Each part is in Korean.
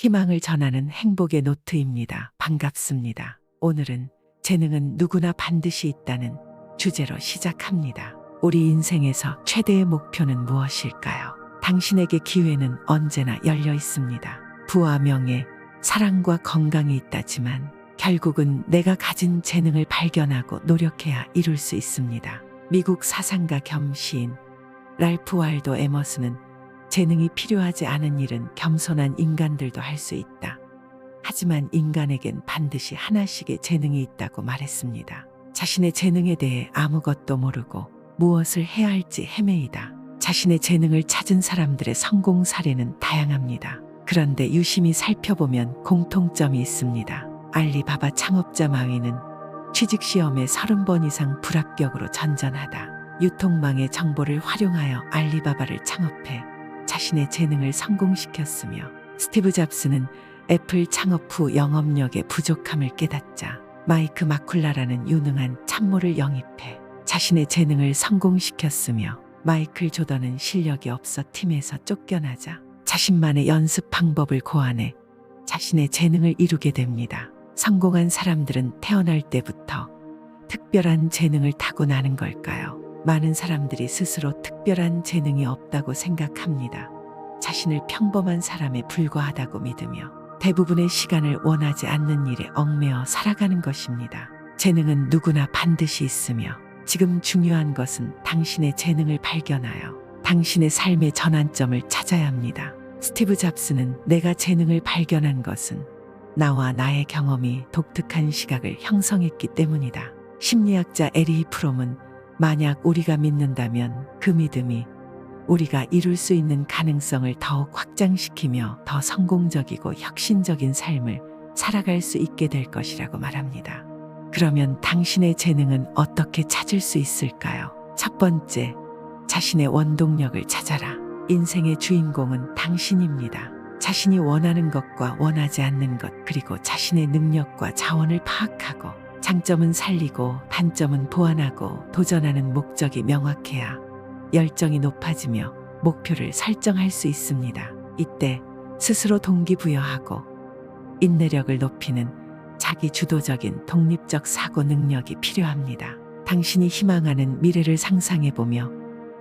희망을 전하는 행복의 노트입니다. 반갑습니다. 오늘은 재능은 누구나 반드시 있다는 주제로 시작합니다. 우리 인생에서 최대의 목표는 무엇일까요? 당신에게 기회는 언제나 열려 있습니다. 부와 명예, 사랑과 건강이 있다지만 결국은 내가 가진 재능을 발견하고 노력해야 이룰 수 있습니다. 미국 사상가 겸 시인 랄프 waldo 에머슨은 재능이 필요하지 않은 일은 겸손한 인간들도 할 수 있다. 하지만 인간에겐 반드시 하나씩의 재능이 있다고 말했습니다. 자신의 재능에 대해 아무것도 모르고 무엇을 해야 할지 헤매이다. 자신의 재능을 찾은 사람들의 성공 사례는 다양합니다. 그런데 유심히 살펴보면 공통점이 있습니다. 알리바바 창업자 마윈은 취직시험에 30번 이상 불합격으로 전전하다. 유통망의 정보를 활용하여 알리바바를 창업해 자신의 재능을 성공시켰으며, 스티브 잡스는 애플 창업 후 영업력의 부족함을 깨닫자 마이크 마쿨라라는 유능한 참모를 영입해 자신의 재능을 성공시켰으며, 마이클 조던은 실력이 없어 팀에서 쫓겨나자 자신만의 연습 방법을 고안해 자신의 재능을 이루게 됩니다. 성공한 사람들은 태어날 때부터 특별한 재능을 타고나는 걸까요? 많은 사람들이 스스로 특별한 재능이 없다고 생각합니다. 자신을 평범한 사람에 불과하다고 믿으며 대부분의 시간을 원하지 않는 일에 얽매여 살아가는 것입니다. 재능은 누구나 반드시 있으며, 지금 중요한 것은 당신의 재능을 발견하여 당신의 삶의 전환점을 찾아야 합니다. 스티브 잡스는 내가 재능을 발견한 것은 나와 나의 경험이 독특한 시각을 형성했기 때문이다. 심리학자 에리 프롬은 만약 우리가 믿는다면 그 믿음이 우리가 이룰 수 있는 가능성을 더욱 확장시키며 더 성공적이고 혁신적인 삶을 살아갈 수 있게 될 것이라고 말합니다. 그러면 당신의 재능은 어떻게 찾을 수 있을까요? 첫 번째, 자신의 원동력을 찾아라. 인생의 주인공은 당신입니다. 자신이 원하는 것과 원하지 않는 것, 그리고 자신의 능력과 자원을 파악하고 장점은 살리고 단점은 보완하고 도전하는 목적이 명확해야 열정이 높아지며 목표를 설정할 수 있습니다. 이때 스스로 동기부여하고 인내력을 높이는 자기 주도적인 독립적 사고 능력이 필요합니다. 당신이 희망하는 미래를 상상해보며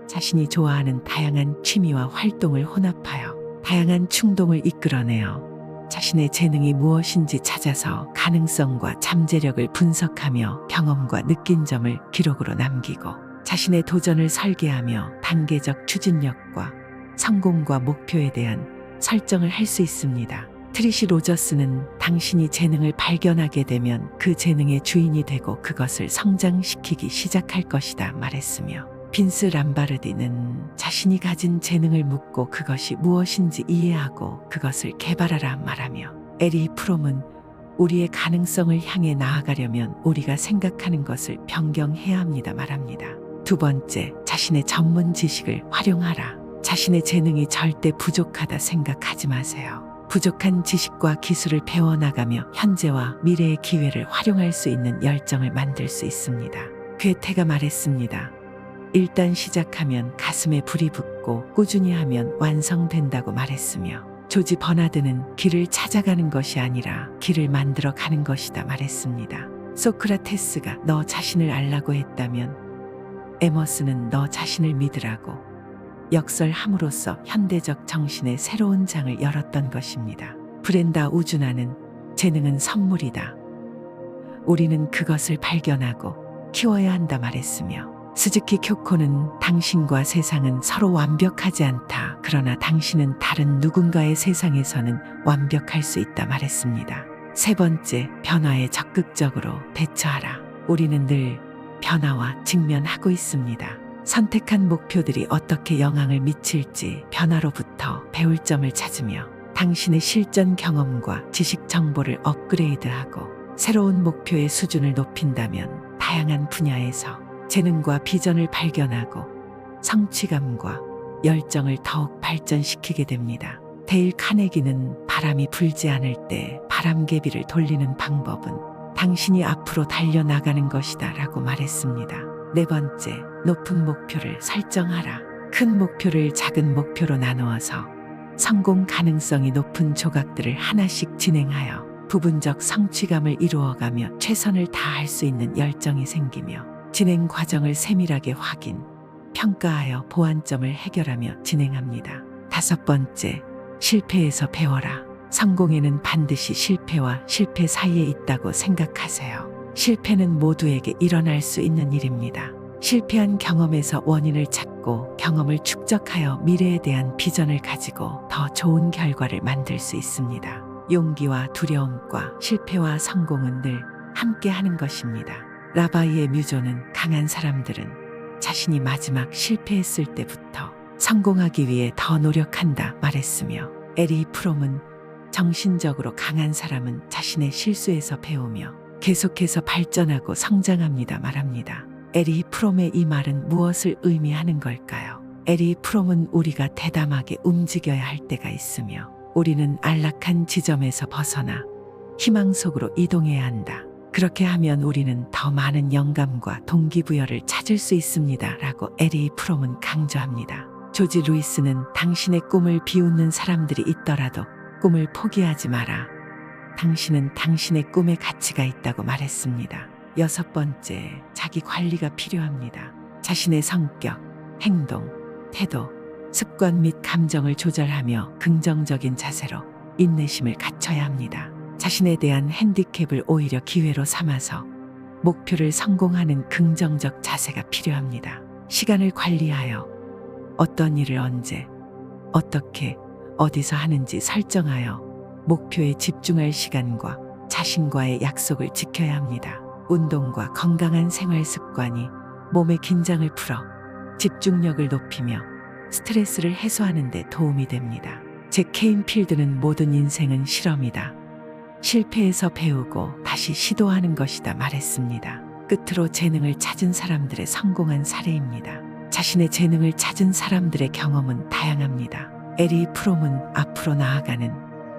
자신이 좋아하는 다양한 취미와 활동을 혼합하여 다양한 충동을 이끌어내어 자신의 재능이 무엇인지 찾아서 가능성과 잠재력을 분석하며 경험과 느낀 점을 기록으로 남기고 자신의 도전을 설계하며 단계적 추진력과 성공과 목표에 대한 설정을 할 수 있습니다. 트리시 로저스는 당신이 재능을 발견하게 되면 그 재능의 주인이 되고 그것을 성장시키기 시작할 것이다 말했으며, 빈스 람바르디는 자신이 가진 재능을 묻고 그것이 무엇인지 이해하고 그것을 개발하라 말하며, 에리 프롬은 우리의 가능성을 향해 나아가려면 우리가 생각하는 것을 변경해야 합니다 말합니다. 두 번째, 자신의 전문 지식을 활용하라. 자신의 재능이 절대 부족하다 생각하지 마세요. 부족한 지식과 기술을 배워나가며 현재와 미래의 기회를 활용할 수 있는 열정을 만들 수 있습니다. 괴테가 말했습니다. 일단 시작하면 가슴에 불이 붙고 꾸준히 하면 완성된다고 말했으며, 조지 버나드는 길을 찾아가는 것이 아니라 길을 만들어 가는 것이다 말했습니다. 소크라테스가 너 자신을 알라고 했다면 에머슨은 너 자신을 믿으라고 역설함으로써 현대적 정신의 새로운 장을 열었던 것입니다. 브렌다 우주나는 재능은 선물이다. 우리는 그것을 발견하고 키워야 한다 말했으며, 스즈키 쿄코는 당신과 세상은 서로 완벽하지 않다. 그러나 당신은 다른 누군가의 세상에서는 완벽할 수 있다 말했습니다. 세 번째, 변화에 적극적으로 대처하라. 우리는 늘 변화와 직면하고 있습니다. 선택한 목표들이 어떻게 영향을 미칠지 변화로부터 배울 점을 찾으며 당신의 실전 경험과 지식 정보를 업그레이드하고 새로운 목표의 수준을 높인다면 다양한 분야에서 재능과 비전을 발견하고 성취감과 열정을 더욱 발전시키게 됩니다. 데일 카네기는 바람이 불지 않을 때 바람개비를 돌리는 방법은 당신이 앞으로 달려나가는 것이다 라고 말했습니다. 네 번째, 높은 목표를 설정하라. 큰 목표를 작은 목표로 나누어서 성공 가능성이 높은 조각들을 하나씩 진행하여 부분적 성취감을 이루어가며 최선을 다할 수 있는 열정이 생기며 진행 과정을 세밀하게 확인, 평가하여 보완점을 해결하며 진행합니다. 5번째, 실패에서 배워라. 성공에는 반드시 실패와 실패 사이에 있다고 생각하세요. 실패는 모두에게 일어날 수 있는 일입니다. 실패한 경험에서 원인을 찾고 경험을 축적하여 미래에 대한 비전을 가지고 더 좋은 결과를 만들 수 있습니다. 용기와 두려움과 실패와 성공은 늘 함께 하는 것입니다. 라바이의 뮤조는 강한 사람들은 자신이 마지막 실패했을 때부터 성공하기 위해 더 노력한다 말했으며, 에리 프롬은 정신적으로 강한 사람은 자신의 실수에서 배우며 계속해서 발전하고 성장합니다 말합니다. 에리 프롬의 이 말은 무엇을 의미하는 걸까요? 에리 프롬은 우리가 대담하게 움직여야 할 때가 있으며 우리는 안락한 지점에서 벗어나 희망 속으로 이동해야 한다. 그렇게 하면 우리는 더 많은 영감과 동기부여를 찾을 수 있습니다 라고 에리 프롬은 강조합니다. 조지 루이스는 당신의 꿈을 비웃는 사람들이 있더라도 꿈을 포기하지 마라. 당신은 당신의 꿈에 가치가 있다고 말했습니다. 6번째, 자기 관리가 필요합니다. 자신의 성격, 행동, 태도, 습관 및 감정을 조절하며 긍정적인 자세로 인내심을 갖춰야 합니다. 자신에 대한 핸디캡을 오히려 기회로 삼아서 목표를 성공하는 긍정적 자세가 필요합니다. 시간을 관리하여 어떤 일을 언제, 어떻게, 어디서 하는지 설정하여 목표에 집중할 시간과 자신과의 약속을 지켜야 합니다. 운동과 건강한 생활 습관이 몸의 긴장을 풀어 집중력을 높이며 스트레스를 해소하는 데 도움이 됩니다. 잭 케인필드는 모든 인생은 실험이다. 실패에서 배우고 다시 시도하는 것이다 말했습니다. 끝으로 재능을 찾은 사람들의 성공한 사례입니다. 자신의 재능을 찾은 사람들의 경험은 다양합니다. 에리 프롬은 앞으로 나아가는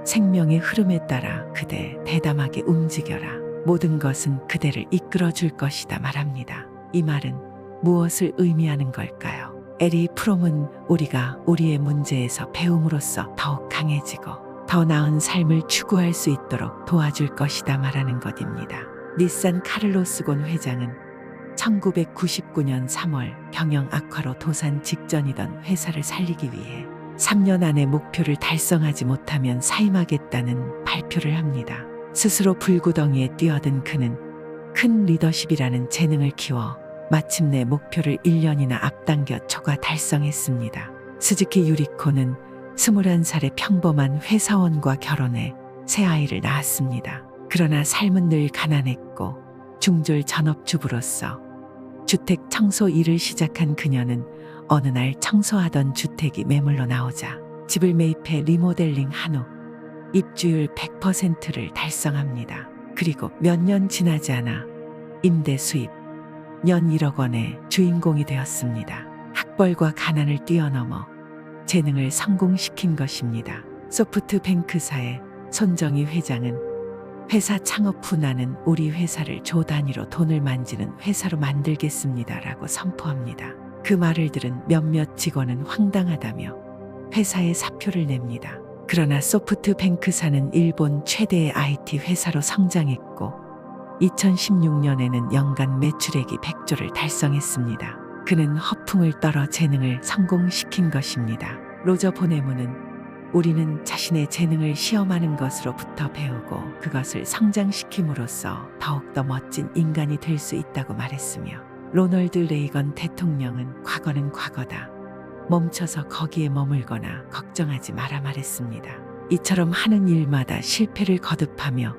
생명의 흐름에 따라 그대 대담하게 움직여라. 모든 것은 그대를 이끌어 줄 것이다 말합니다. 이 말은 무엇을 의미하는 걸까요? 에리 프롬은 우리가 우리의 문제에서 배움으로써 더욱 강해지고 더 나은 삶을 추구할 수 있도록 도와줄 것이다 말하는 것입니다. 닛산 카를로스 곤 회장은 1999년 3월 경영 악화로 도산 직전이던 회사를 살리기 위해 3년 안에 목표를 달성하지 못하면 사임하겠다는 발표를 합니다. 스스로 불구덩이에 뛰어든 그는 큰 리더십이라는 재능을 키워 마침내 목표를 1년이나 앞당겨 초과 달성했습니다. 스즈키 유리코는 21살의 평범한 회사원과 결혼해 새 아이를 낳았습니다. 그러나 삶은 늘 가난했고 중졸 전업주부로서 주택 청소 일을 시작한 그녀는 어느 날 청소하던 주택이 매물로 나오자 집을 매입해 리모델링한 후 입주율 100%를 달성합니다. 그리고 몇 년 지나지 않아 임대 수입 연 1억 원의 주인공이 되었습니다. 학벌과 가난을 뛰어넘어 재능을 성공시킨 것입니다. 소프트뱅크사의 손정희 회장은 회사 창업 후 나는 우리 회사를 조 단위로 돈을 만지는 회사로 만들겠습니다 라고 선포합니다. 그 말을 들은 몇몇 직원은 황당하다며 회사에 사표를 냅니다. 그러나 소프트뱅크사는 일본 최대의 IT 회사로 성장했고 2016년에는 연간 매출액이 100조를 달성했습니다. 그는 허풍을 떨어 재능을 성공시킨 것입니다. 로저 보네무는 우리는 자신의 재능을 시험하는 것으로부터 배우고 그것을 성장시킴으로써 더욱더 멋진 인간이 될 수 있다고 말했으며, 로널드 레이건 대통령은 과거는 과거다. 멈춰서 거기에 머물거나 걱정하지 마라 말했습니다. 이처럼 하는 일마다 실패를 거듭하며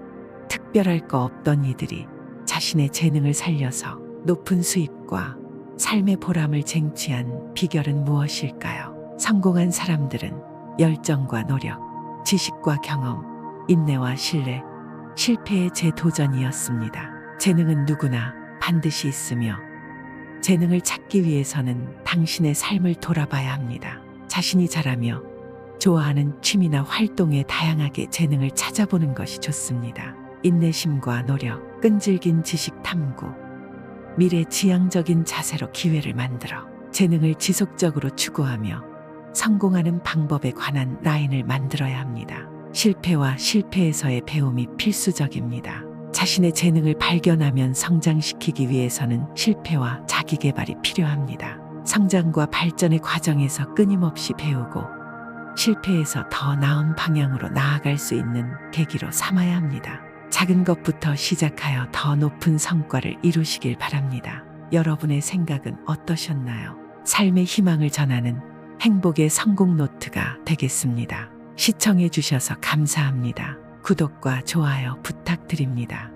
특별할 거 없던 이들이 자신의 재능을 살려서 높은 수입과 삶의 보람을 쟁취한 비결은 무엇일까요? 성공한 사람들은 열정과 노력, 지식과 경험, 인내와 신뢰, 실패의 재도전이었습니다. 재능은 누구나 반드시 있으며 재능을 찾기 위해서는 당신의 삶을 돌아봐야 합니다. 자신이 잘하며 좋아하는 취미나 활동에 다양하게 재능을 찾아보는 것이 좋습니다. 인내심과 노력, 끈질긴 지식 탐구, 미래지향적인 자세로 기회를 만들어 재능을 지속적으로 추구하며 성공하는 방법에 관한 라인을 만들어야 합니다. 실패와 실패에서의 배움이 필수적입니다. 자신의 재능을 발견하면 성장시키기 위해서는 실패와 자기 개발이 필요합니다. 성장과 발전의 과정에서 끊임없이 배우고 실패에서 더 나은 방향으로 나아갈 수 있는 계기로 삼아야 합니다. 작은 것부터 시작하여 더 높은 성과를 이루시길 바랍니다. 여러분의 생각은 어떠셨나요? 삶의 희망을 전하는 행복의 성공 노트가 되겠습니다. 시청해 주셔서 감사합니다. 구독과 좋아요 부탁드립니다.